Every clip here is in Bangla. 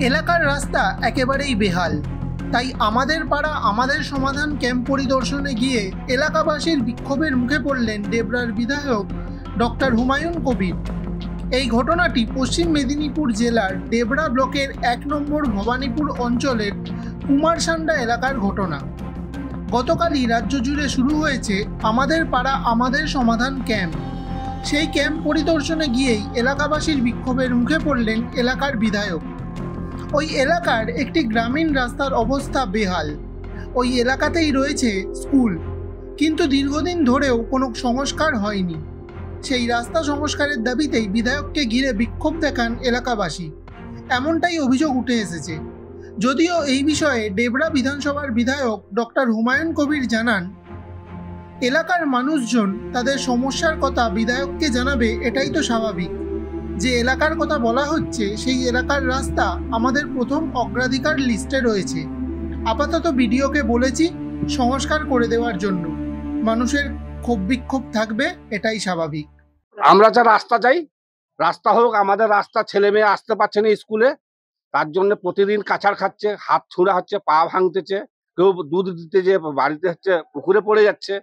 এলাকার রাস্তা একেবারেই বেহাল, তাই আমাদের পাড়া আমাদের সমাধান ক্যাম্প পরিদর্শনে গিয়ে এলাকাবাসীর বিক্ষোভের মুখে পড়লেন ডেবরার বিধায়ক ডক্টর হুমায়ুন কবির। এই ঘটনাটি পশ্চিম মেদিনীপুর জেলার ডেবরা ব্লকের 1 নম্বর ভবানীপুর অঞ্চলের কুমারসান্ডা এলাকার ঘটনা। গতকালই রাজ্য জুড়ে শুরু হয়েছে আমাদের পাড়া আমাদের সমাধান ক্যাম্প। সেই ক্যাম্প পরিদর্শনে গিয়েই এলাকাবাসীর বিক্ষোভের মুখে পড়লেন এলাকার বিধায়ক। ওই এলাকার একটি গ্রামীণ রাস্তার অবস্থা বেহাল। ওই এলাকাতেই রয়েছে স্কুল, কিন্তু দীর্ঘদিন ধরেও কোনো সংস্কার হয়নি। সেই রাস্তা সংস্কারের দাবিতেই বিধায়ককে ঘিরে বিক্ষোভ দেখান এলাকাবাসী, এমনটাই অভিযোগ উঠে এসেছে। যদিও এই বিষয়ে ডেবরা বিধানসভার বিধায়ক ডক্টর হুমায়ুন কবির জানান, এলাকার মানুষজন তাদের সমস্যার কথা বিধায়ককে জানাবে, এটাই তো স্বাভাবিক। যে এলাকার কথা বলা হচ্ছে সেই এলাকার রাস্তা আমাদের প্রথম অগ্রাধিকার লিস্টে রয়েছে। আপাতত বিডিওকে বলেছি সংস্কার করে দেওয়ার জন্য। মানুষের ক্ষোভ বিক্ষোভ থাকবে, এটাই স্বাভাবিক। আমরা যা রাস্তা চাই, রাস্তা হোক। আমাদের রাস্তা ছেলে মেয়ে আসতে পারছে না স্কুলে, তার জন্য প্রতিদিন কাছাড় খাচ্ছে, হাত ছুঁড়া হচ্ছে, পা ভাঙতেছে, কেউ দুধ দিতে যে বাড়িতে হচ্ছে পুকুরে পড়ে যাচ্ছে।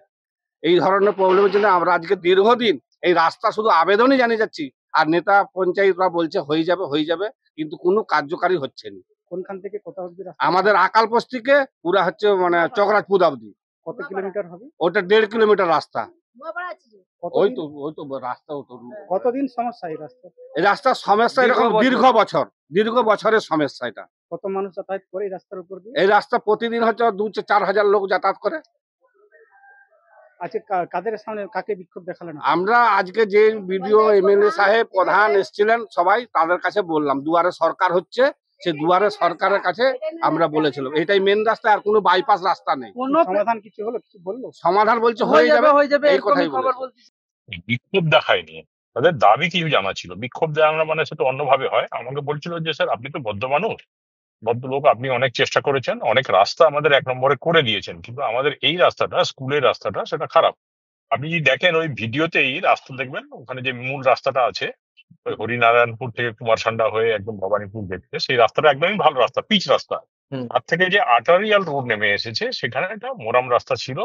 এই ধরনের প্রবলেমের জন্য আমরা আজকে দীর্ঘদিন এই রাস্তা শুধু আবেদনই জানিয়ে যাচ্ছি, আর নেতা পঞ্চায়েতরা বলছে হয়ে যাবে, কিন্তু কোনো কার্যকারী হচ্ছে না। কোনখান থেকে কোথাও অবধি রাস্তা? আমাদের আকালপোষ থেকে পুরা হচ্ছে মানে চকরাজপুর অবধি। কত কিলোমিটার হবে? ওটা 1.5 কিলোমিটার রাস্তা। ওই তো রাস্তা। কতদিন সমস্যা এই রাস্তা? এই রাস্তার সমস্যা এরকম দীর্ঘ বছরের সমস্যা। এটা কত মানুষ যাতায়াত করে এই রাস্তার উপর দিয়ে? এই রাস্তা প্রতিদিন হচ্ছে 2-4 হাজার লোক যাতায়াত করে। আজকে কাদের সামনে কাকে বিক্ষোভ দেখালেন? আমরা আজকে যে বিডিও এমএলএ সাহেব প্রধান এসেছিলেন সবাই, তাদের কাছে বললাম দুয়ারে সরকার হচ্ছে, সে দুয়ারে সরকারের কাছে আমরা বলেছিলাম এটাই মেন রাস্তা, আর কোনো বাইপাস রাস্তা নেই। সমাধান কিছু হলো? কিছু বললো? সমাধান বলছে হয়ে যাবে, এই কথাই বলছে। বিক্ষোভ দেখায়নি, তাদের দাবি কিছু জানা ছিল। বিক্ষোভ দেখানো মানে সেটা অন্যভাবে হয়। আমাকে বলছিল যে স্যার আপনি তো ভদ্র মানুষ, ভদ্রলোক, আপনি অনেক চেষ্টা করেছেন, অনেক রাস্তা আমাদের 1 নম্বরে করে দিয়েছেন, কিন্তু আমাদের এই রাস্তাটা, স্কুলের রাস্তাটা, সেটা খারাপ। আপনি যদি দেখেন ওই ভিডিওতেই রাস্তা দেখবেন, ওখানে যে মূল রাস্তাটা আছে ওই হরিনারায়ণপুর থেকে কুমারসান্ডা হয়ে একদম ভবানীপুর দেখতে, সেই রাস্তাটা একদমই ভালো রাস্তা, পিচ রাস্তা। তার থেকে যে আর্টারিয়াল রোড নেমে এসেছে সেখানে একটা মোরাম রাস্তা ছিল,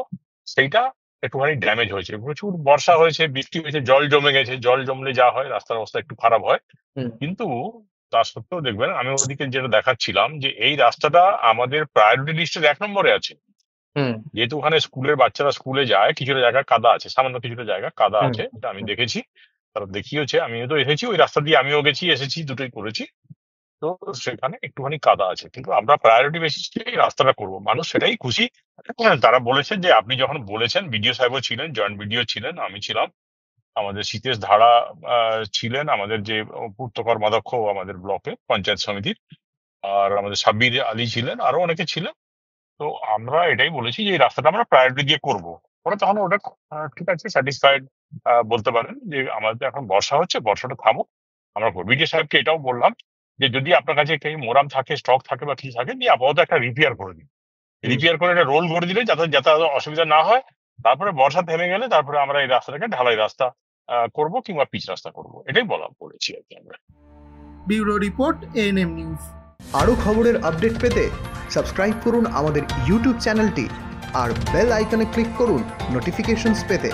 সেইটা একটুখানি ড্যামেজ হয়েছে। প্রচুর বর্ষা হয়েছে, বৃষ্টি হয়েছে, জল জমে গেছে। জল জমলে যা হয়, রাস্তার অবস্থা একটু খারাপ হয়। কিন্তু তা সত্ত্বেও দেখবেন, আমি ওদিকে যেটা দেখাচ্ছিলাম যে এই রাস্তাটা আমাদের প্রায়োরিটি লিস্টের 1 নম্বরে আছে। যেহেতু ওখানে স্কুলের বাচ্চারা স্কুলে যায়, কিছুটা জায়গা কাদা আছে, সামান্য কিছুটা জায়গা কাদা আছে, এটা আমি দেখেছি, তারা দেখিয়েছে। আমিও তো এসেছি ওই রাস্তা দিয়ে, আমিও গেছি এসেছি, দুটোই করেছি। তো সেখানে একটুখানি কাদা আছে, কিন্তু আমরা প্রায়োরিটি বেসিসে এই রাস্তাটা করবো। মানুষ সেটাই খুশি। তারা বলেছেন যে আপনি যখন বলেছেন, বিডিও সাহেবও ছিলেন, জয়েন্ট বিডিও ছিলেন, আমি ছিলাম, আমাদের শীতেশ ধারা ছিলেন, আমাদের যে পূর্ত কর্মাধ্যক্ষ আমাদের ব্লকে পঞ্চায়েত সমিতির, আর আমাদের সাব্বির আলী ছিলেন, আরো অনেকে ছিলেন। তো আমরা এটাই বলেছি যে এই রাস্তাটা আমরা প্রায়োরিটি দিয়ে করবো। ওরা তখন ওটা ঠিক আছে, স্যাটিসফাইড বলতে পারেন যে আমাদের এখন বর্ষা হচ্ছে, বর্ষাটা থামুক, আমরা করবো। বিডিও সাহেবকে এটাও বললাম যে যদি আপনার কাছে কিছু মোরাম থাকে, স্টক থাকে বা কিছু থাকে, দিয়ে আপাতত একটা রিপেয়ার করে দিন, রিপেয়ার করে একটা রোল করে দিলে যাতে যাতায়াত অসুবিধা না হয়। তারপরে বর্ষা থেমে গেলে তারপরে আমরা এই রাস্তাটাকে ঢালাই রাস্তা করব কিংবা পিচ রাস্তা করব, এটাই বলেছি আর কি আমরা। Bureau report, ANM news. আরও খবরের আপডেট পেতে সাবস্ক্রাইব করুন আমাদের ইউটিউব চ্যানেলটি আর বেল আইকনে ক্লিক করুন নোটিফিকেশনস পেতে।